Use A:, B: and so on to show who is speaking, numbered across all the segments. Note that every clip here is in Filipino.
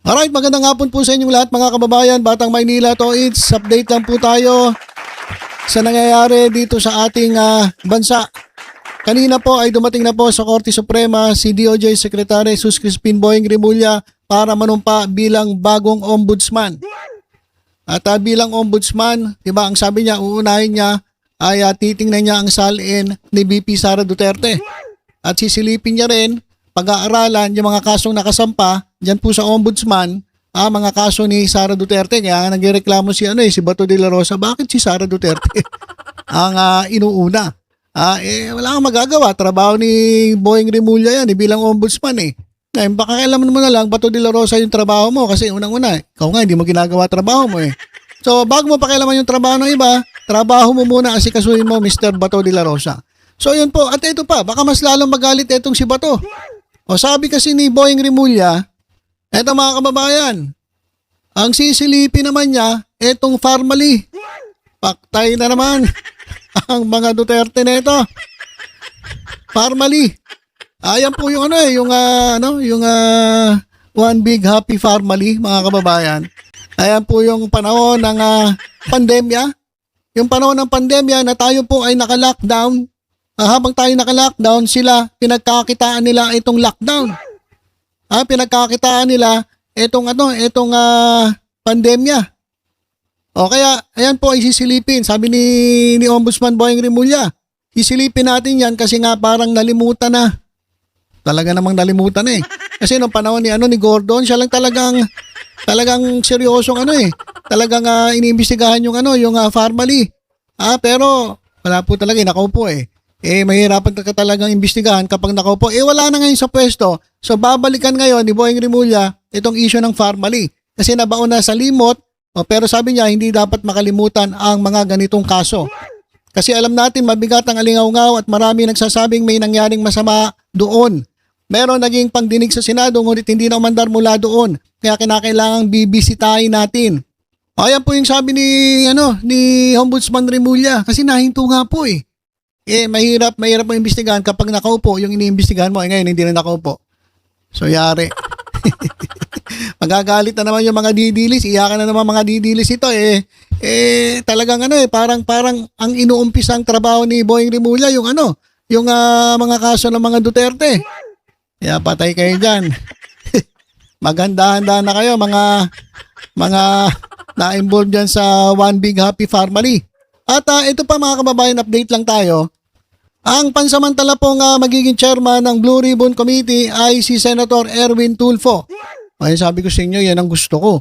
A: Alright, magandang hapon po sa inyong lahat mga kababayan. Batang Maynila to, it's update lang po tayo sa nangyayari dito sa ating bansa. Kanina po ay dumating na po sa Korte Suprema si DOJ Secretary Jesus Crispin Boyeng Rimulya para manumpa bilang bagong ombudsman. At bilang ombudsman, diba, ang sabi niya, uunahin niya ay titingnan niya ang salin ni VP Sara Duterte. At sisilipin niya rin, pag-aaralan yung mga kasong nakasampa dyan po sa ombudsman, mga kaso ni Sara Duterte. Kaya nagreklamo si Bato de la Rosa, bakit si Sara Duterte ang inuuna? Wala kang magagawa, trabaho ni Boyeng Rimulya yan bilang ombudsman eh. Ngayon, baka kailangan mo na lang, Bato de la Rosa yung trabaho mo kasi unang-una, ikaw nga hindi mo ginagawa trabaho mo eh. So bago mo pakialaman yung trabaho ng iba, trabaho mo muna asikasuhin mo, Mr. Bato de la Rosa. So yun po, at ito pa, baka mas lalong magalit itong si Bato. O sabi kasi ni Boyeng Rimulya, eto mga kababayan, ang sisilipin naman niya, etong Farmally. Paktay na naman ang mga Duterte na ito. Farmally. Ayan po yung One Big Happy Farmally, mga kababayan. Ayan po yung panahon ng pandemya. Yung panahon ng pandemya na tayo po ay naka-lockdown. Habang tayo naka-lockdown, sila pinagkakitaan nila itong lockdown. Pinagkakitaan nila itong pandemya. O kaya, ayan po ay sisilipin. Sabi ni Ombudsman Boyeng Rimulya, sisilipin natin yan kasi nga parang nalimutan na. Talaga namang nalimutan eh. Kasi nung panahon ni Gordon, siya lang talagang seryosong talagang iniimbestigahan yung Farmally. Pero wala po talaga, nakaupo eh. Mahirapan ka talagang imbestigahan kapag nakaupo. Wala na ngayon sa pwesto. So babalikan ngayon ni Boyeng Rimulya itong issue ng Farmally. Kasi nabaon na sa limot, pero sabi niya hindi dapat makalimutan ang mga ganitong kaso. Kasi alam natin mabigat ang alingaw-ngaw at marami nagsasabing may nangyaring masama doon. Meron naging pagdinig sa Senado ngunit hindi na umandar mula doon. Kaya kinakailangang bibisitahin natin. Ayan po yung sabi ni Ombudsman Rimulya kasi nahinto nga po eh. Mahirap mo imbestigahan kapag nakaupo yung iniimbestigahan mo. Ngayon hindi na nakaupo. So yari. Magagalit na naman yung mga didilis. Iyakan na naman mga didilis ito talagang parang ang inuumpisang trabaho ni Boyeng Rimulya yung mga kaso ng mga Duterte. Kaya patay kayo dyan. Maghanda-handa na kayo mga na-involve dyan sa One Big Happy Farmally. At ito pa mga kababayan, update lang tayo. Ang pansamantala pong magiging chairman ng Blue Ribbon Committee ay si Senator Erwin Tulfo. Ay sabi ko sa inyo, yan ang gusto ko.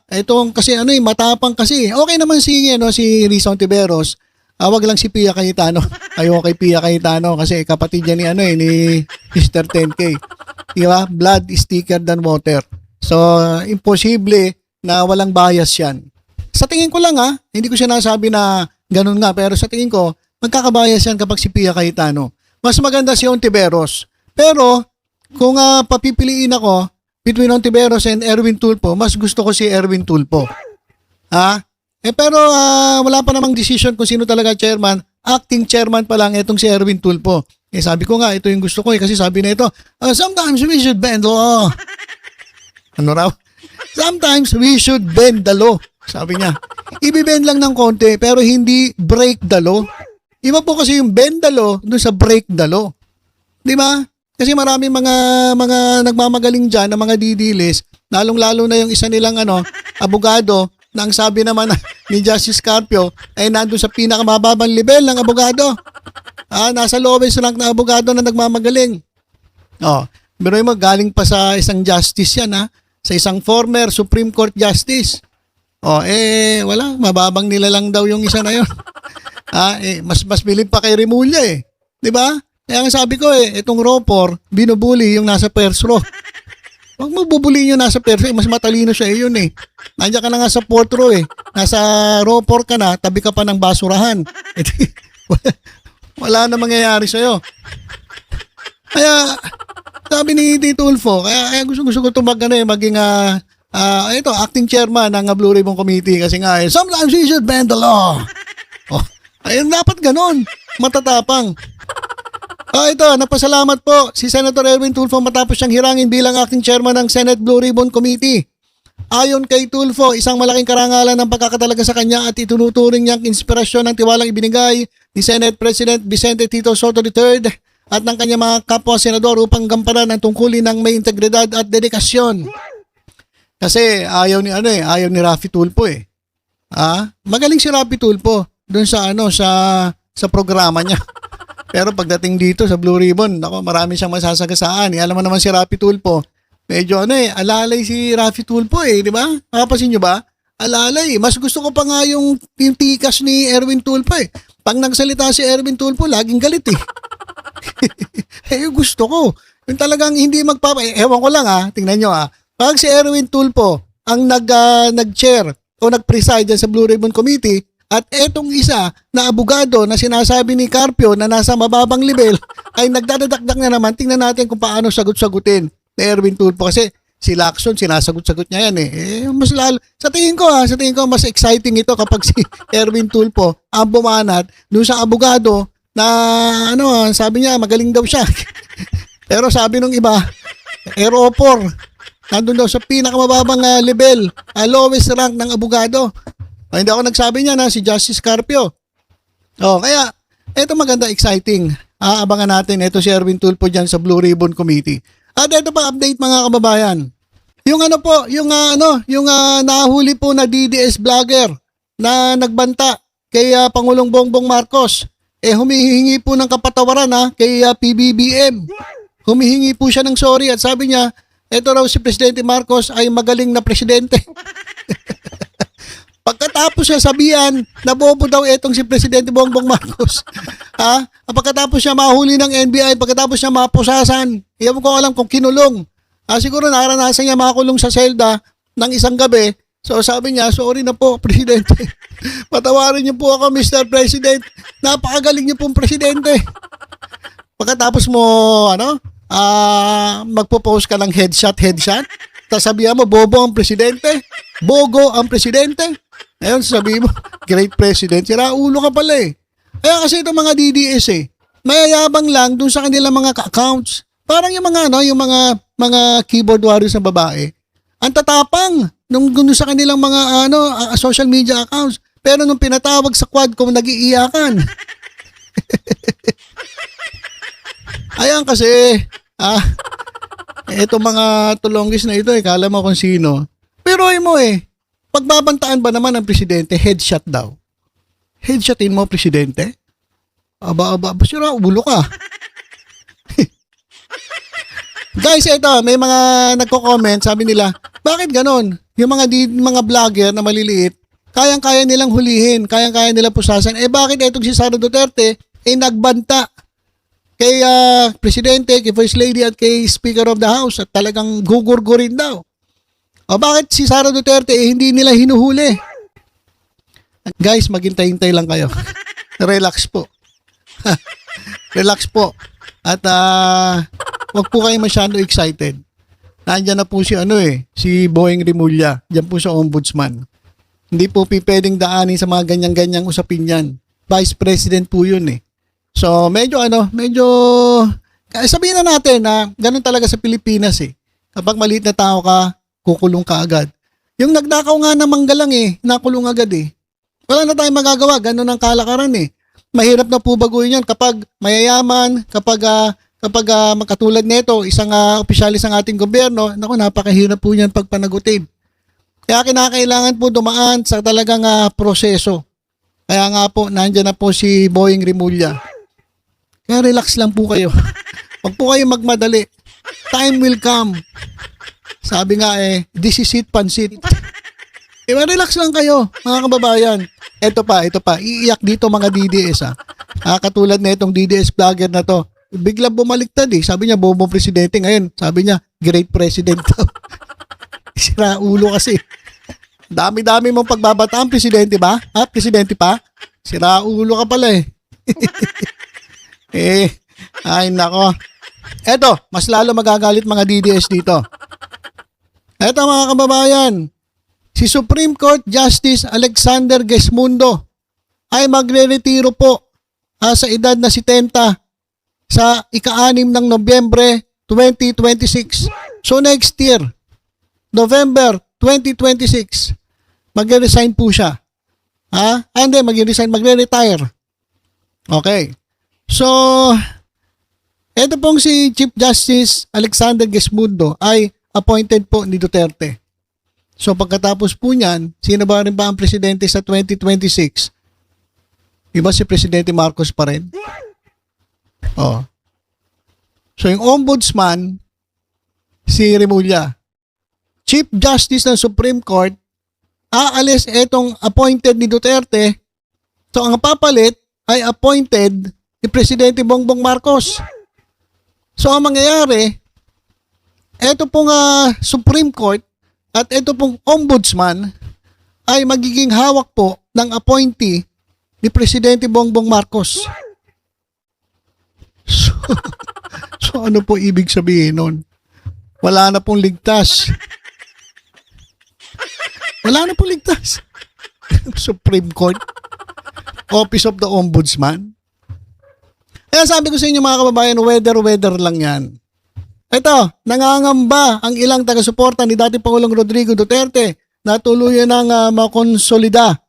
A: Itong kasi matapang kasi. Okay naman si Risa Ontiveros. Wag lang si Pia Cayetano. Ayoko kay Pia Cayetano kasi kapatid niya ni Mr. 10K. Diba? Blood is thicker than water. So, imposible na walang bias yan. Sa tingin ko lang hindi ko sinasabi na ganun nga, pero sa tingin ko, magkakabias yan kapag si Pia Cayetano. Mas maganda si Ontiveros. Pero, kung papipiliin ako between Ontiveros and Erwin Tulfo, mas gusto ko si Erwin Tulfo. Pero wala pa namang decision kung sino talaga chairman. Acting chairman pa lang itong si Erwin Tulfo. Sabi ko nga, ito yung gusto ko kasi sabi na ito, sometimes we should bend the law. Ano raw? Sometimes we should bend the law. Sabi niya. Ibibend lang ng konti pero hindi break the law. Iba po kasi yung bend the law dun sa break the law. Di ba? Kasi maraming mga nagmamagaling dyan na mga didilis, lalong-lalo na yung isa nilang abogado, na ang sabi naman ni Justice Carpio ay nandun sa pinakamababang level ng abogado. Nasa lowest rank na abogado na nagmamagaling. Pero mo galing pa sa isang justice yan sa isang former Supreme Court Justice. Wala, mababang nila lang daw yung isa na yun. Mas bilib pa kay Rimulya eh. 'Di ba? Kaya ang sabi ko itong Ropor, binubuli yung nasa first row. Huwag mo bubulihin yung nasa first row, mas matalino siya yun eh. Nandiyan ka na nga sa fourth row eh. Nasa Ropor ka na, tabi ka pa ng basurahan. Wala na mangyayari sa'yo. Kaya, sabi ni Tulfo, kaya gusto ko ito maging acting chairman ng Blue Ribbon Committee kasi nga sometimes we should bend the law. Dapat ganon. Matatapang. Ito, napasalamat po si Senator Erwin Tulfo matapos siyang hirangin bilang acting chairman ng Senate Blue Ribbon Committee. Ayon kay Tulfo, isang malaking karangalan ng pagkakatalaga sa kanya at itunuturing niyang inspirasyon ng tiwalang ibinigay ni Senate President Vicente Tito Soto III at ng kanyang mga kapwa-senador upang gampanan ang tungkulin ng may integridad at dedikasyon. Kasi ayaw ni Raffy Tulfo eh. Magaling si Raffy Tulfo doon sa programa niya. Pero pagdating dito sa Blue Ribbon, marami siyang masasagasaan. Alam mo naman si Raffy Tulfo, medyo alalay si Raffy Tulfo eh, di ba? Nakapasin nyo ba? Alalay. Mas gusto ko pa nga yung tikas ni Erwin Tulfo eh. Pag nagsalita si Erwin Tulfo, laging galit eh. Gusto ko. Yung talagang hindi ewan ko lang tingnan nyo Pag si Erwin Tulfo ang nag-chair o nag-preside sa Blue Ribbon Committee at etong isa na abogado na sinasabi ni Carpio na nasa mababang level ay nagdadadakdak na naman, tingnan natin kung paano sagot-sagutin ni Erwin Tulfo kasi si Lacson sinasagot-sagot niya yan mas lalo, sa tingin ko mas exciting ito kapag si Erwin Tulfo ang bumanat doon sa abogado na sabi niya magaling daw siya. Pero sabi nung iba, Aeropor, nandun daw sa pinakamababang level, lowest rank ng abogado. Hindi ako nagsabi niya na si Justice Carpio. Kaya ito maganda, exciting. Aabangan natin ito si Erwin Tulfo dyan sa Blue Ribbon Committee. At ito pa update mga kababayan. Yung nahuli po na DDS vlogger na nagbanta kay Pangulong Bongbong Marcos. Humihingi po ng kapatawaran kay PBBM. Humihingi po siya ng sorry at sabi niya, ito raw si Presidente Marcos ay magaling na presidente. Pagkatapos siya sabihan, nabobo daw itong si Presidente Bongbong Marcos. Pagkatapos siya mahuli ng NBI, pagkatapos siya mapusasan, iyan ko alam kung kinulong. Siguro naranasan niya makulong sa selda ng isang gabi. So sabi niya, sorry na po, Presidente. Patawarin niyo po ako, Mr. President. Napakagaling niyo pong Presidente. Pagkatapos mo, magpo-post ka ng headshot. Tapos sabihan mo, bobo ang Presidente. Bogo ang Presidente. Ngayon sabihin mo, great President. Sira ulo ka pala eh. Kaya kasi itong mga DDS mayayabang lang dun sa kanilang mga accounts. Parang yung mga keyboard warriors na babae. Ang tatapang nung sa kanilang mga social media accounts. Pero nung pinatawag sa Quadcom, nag-iiyakan. Ayan kasi, itong mga tulonggis na ito, kala mo kung sino. Pero pagbabantaan ba naman ng Presidente, headshot daw. Headshotin mo, Presidente? Aba, sira, ulo ka. Guys, ito, may mga nagko-comment, sabi nila, bakit ganon? Yung mga vlogger na maliliit, kayang-kaya nilang hulihin, kayang-kaya nilang pusasan. Bakit itong si Sara Duterte nagbanta kay Presidente, kay First Lady at kay Speaker of the House at talagang gugurgurin daw? Bakit si Sara Duterte hindi nila hinuhuli? Guys, maghintay-hintay lang kayo. Relax po. Relax po. At wag po kayo masyado excited. Nandiyan na po si Boying Rimulya, diyan po sa Ombudsman. Hindi po pwedeng daanin sa mga ganyan-ganyang usapin yan. Vice President po yun So, medyo sabihin na natin na ganun talaga sa Pilipinas Kapag maliit na tao ka, kukulong ka agad. Yung nagnakaw nga ng manggalang nakulong agad Wala na tayong magagawa, ganun ang kalakaran Mahirap na po baguhin yan kapag mayayaman, kapag makatulad nito, isang opisyalis ng ating gobyerno, napakahirap po yan pagpanagutin. Kaya kinakailangan po dumaan sa talagang proseso. Kaya nga po, nandiyan na po si Boying Rimulya. Kaya relax lang po kayo. Huwag po kayo magmadali. Time will come. Sabi nga this is it, pansit. Relax lang kayo, mga kababayan. Ito pa. Iiyak dito mga DDS katulad na itong DDS vlogger na to. Bigla bumaliktad Sabi niya, bobo Presidente. Ngayon, sabi niya, great President daw. Sira ulo kasi. Dami-dami mong pagbabataan, Presidente ba? Presidente pa? Sira ulo ka pala ay nako. Eto, mas lalo magagalit mga DDS dito. Eto mga kababayan, si Supreme Court Justice Alexander Gesmundo ay magre-retiro po sa edad na 70 sa ika-6 ng Nobyembre 2026. So next year, November 2026, magre-resign po siya. Hindi, magre-resign, magre-retire. Okay. So, ito pong si Chief Justice Alexander Gesmundo ay appointed po ni Duterte. So, pagkatapos po niyan, sino ba rin ba ang presidente sa 2026? Iba si Presidente Marcos pa rin? Oh. So, yung ombudsman, si Remulla. Chief Justice ng Supreme Court, aalis etong appointed ni Duterte. So, ang papalit ay appointed ni Presidente Bongbong Marcos. So, ang mangyayari, eto pong Supreme Court at eto pong ombudsman ay magiging hawak po ng appointee ni Presidente Bongbong Marcos. So ano po ibig sabihin nun? Wala na pong ligtas. Wala na pong ligtas. Supreme Court, Office of the Ombudsman. Kaya sabi ko sa inyo mga kababayan, weather lang yan. Ito, nangangamba ang ilang taga-suporta ni dating Pangulong Rodrigo Duterte na tuluyan ng makonsolida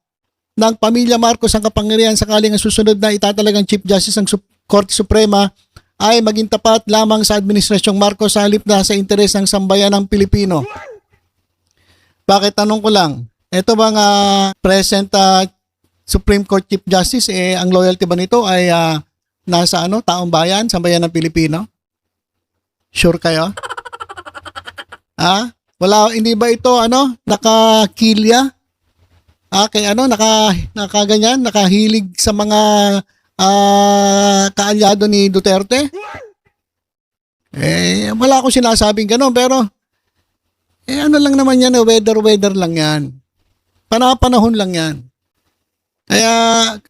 A: ng pamilya Marcos ang kapangyarihan sakaling ang susunod na itatalagang Chief Justice ng Korte Suprema ay maging tapat lamang sa Administrasyong Marcos sa halip na sa interes ng sambayan ng Pilipino. Bakit tanong ko lang, ito bang present Supreme Court Chief Justice, ang loyalty ba nito ay nasa taong bayan, sambayan ng Pilipino? Sure kayo? Wala, hindi ba ito nakakilya? Nakaganyan, nakahilig sa mga kaalyado ni Duterte? Wala akong sinasabing gano'n, pero lang naman yan, weather lang yan. Panahon lang yan. Kaya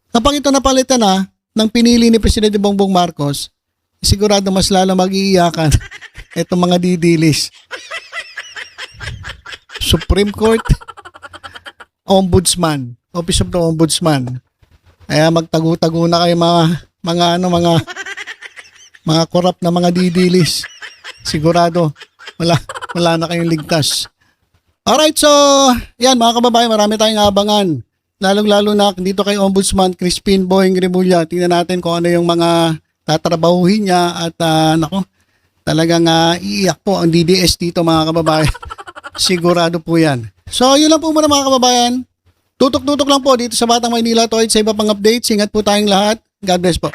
A: kapag ito napalitan ng pinili ni Presidente Bongbong Marcos, sigurado mas lalo mag-iiyakan itong mga didilis. Supreme Court, Ombudsman, Office of the Ombudsman. Kaya magtago-tago na kayo mga korap na mga didilis. Sigurado wala na kayong ligtas. Alright, so yan mga kababayan, marami tayong abangan. Lalong-lalo na dito kay Ombudsman Crispin Boying Remulla. Tingnan natin kung ano yung mga tatrabahuhin niya at talagang iiyak po ang DDS dito mga kababayan. Sigurado po yan. So yun lang po muna mga kababayan. Tutok-tutok lang po dito sa Batang Maynila. Sa iba pang updates. Ingat po tayong lahat. God bless po.